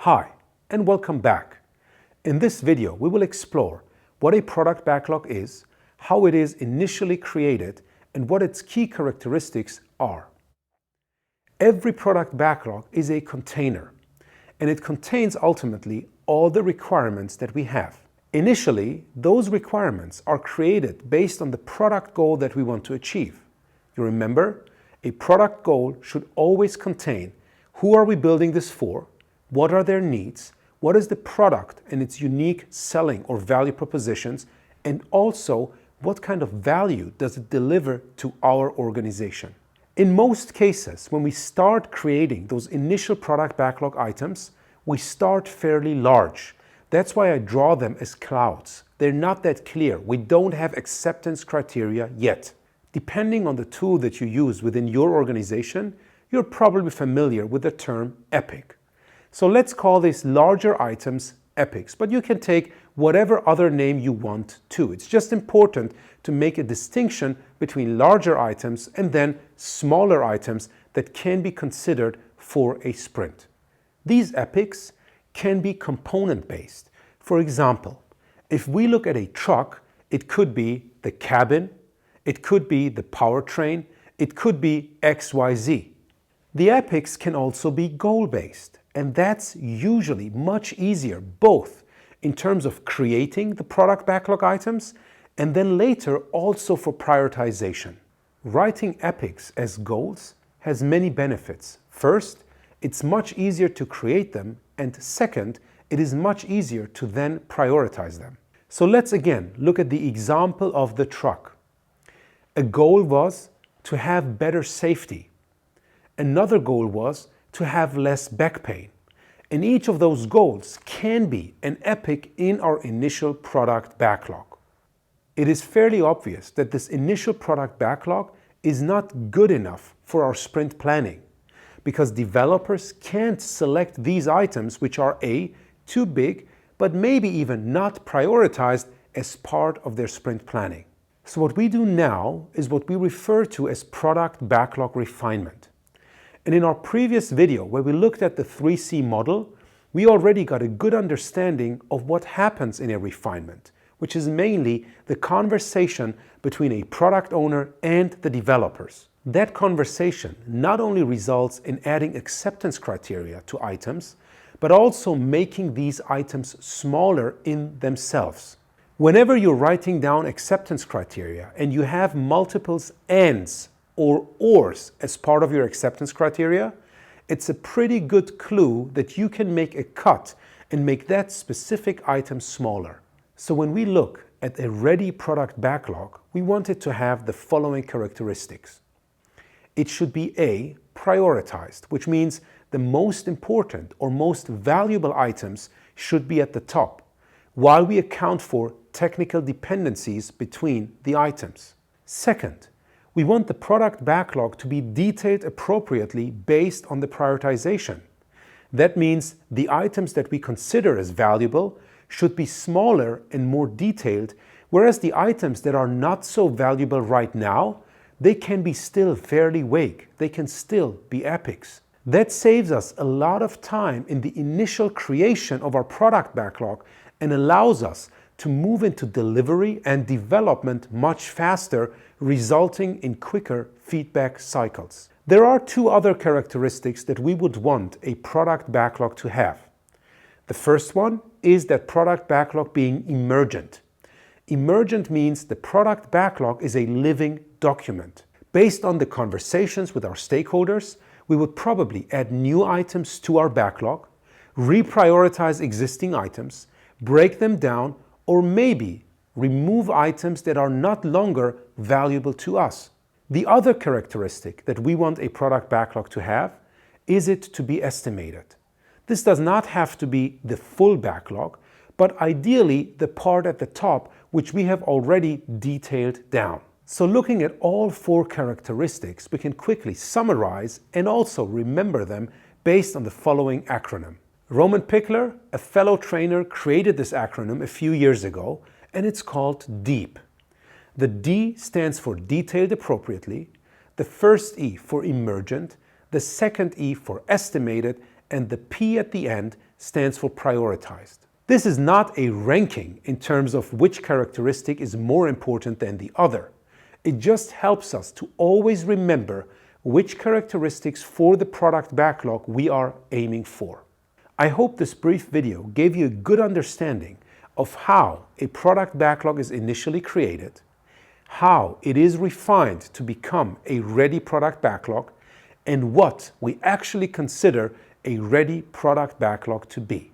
Hi, and welcome back. In this video, we will explore what a product backlog is, how it is initially created, and what its key characteristics are. Every product backlog is a container, and it contains ultimately all the requirements that we have. Initially, those requirements are created based on the product goal that we want to achieve. You remember, a product goal should always contain who are we building this for, what are their needs, what is the product and its unique selling or value propositions, and also what kind of value does it deliver to our organization. In most cases, when we start creating those initial product backlog items, we start fairly large. That's why I draw them as clouds. They're not that clear. We don't have acceptance criteria yet. Depending on the tool that you use within your organization, you're probably familiar with the term epic. So let's call these larger items epics, but you can take whatever other name you want to. It's just important to make a distinction between larger items and then smaller items that can be considered for a sprint. These epics can be component-based. For example, if we look at a truck, it could be the cabin, it could be the powertrain, it could be XYZ. The epics can also be goal-based, and that's usually much easier, both in terms of creating the product backlog items and then later also for prioritization. Writing epics as goals has many benefits. First, it's much easier to create them, and second, it is much easier to then prioritize them. So let's again look at the example of the truck. A goal was to have better safety. Another goal was to have less back pain. And each of those goals can be an epic in our initial product backlog. It is fairly obvious that this initial product backlog is not good enough for our sprint planning because developers can't select these items which are A, too big, but maybe even not prioritized as part of their sprint planning. So what we do now is what we refer to as product backlog refinement. And in our previous video, where we looked at the 3C model, we already got a good understanding of what happens in a refinement, which is mainly the conversation between a product owner and the developers. That conversation not only results in adding acceptance criteria to items, but also making these items smaller in themselves. Whenever you're writing down acceptance criteria and you have multiples ands or ors as part of your acceptance criteria, it's a pretty good clue that you can make a cut and make that specific item smaller. So when we look at a ready product backlog, we want it to have the following characteristics. It should be A, prioritized, which means the most important or most valuable items should be at the top, while we account for technical dependencies between the items. Second, we want the product backlog to be detailed appropriately based on the prioritization. That means the items that we consider as valuable should be smaller and more detailed, whereas the items that are not so valuable right now, they can be still fairly vague. They can still be epics. That saves us a lot of time in the initial creation of our product backlog and allows us to move into delivery and development much faster, resulting in quicker feedback cycles. There are two other characteristics that we would want a product backlog to have. The first one is that product backlog being emergent. Emergent means the product backlog is a living document. Based on the conversations with our stakeholders, we would probably add new items to our backlog, reprioritize existing items, break them down, or maybe remove items that are not longer valuable to us. The other characteristic that we want a product backlog to have is it to be estimated. This does not have to be the full backlog, but ideally the part at the top which we have already detailed down. So looking at all four characteristics, we can quickly summarize and also remember them based on the following acronym. Roman Pickler, a fellow trainer, created this acronym a few years ago, and it's called DEEP. The D stands for detailed appropriately, the first E for emergent, the second E for estimated, and the P at the end stands for prioritized. This is not a ranking in terms of which characteristic is more important than the other. It just helps us to always remember which characteristics for the product backlog we are aiming for. I hope this brief video gave you a good understanding of how a product backlog is initially created, how it is refined to become a ready product backlog, and what we actually consider a ready product backlog to be.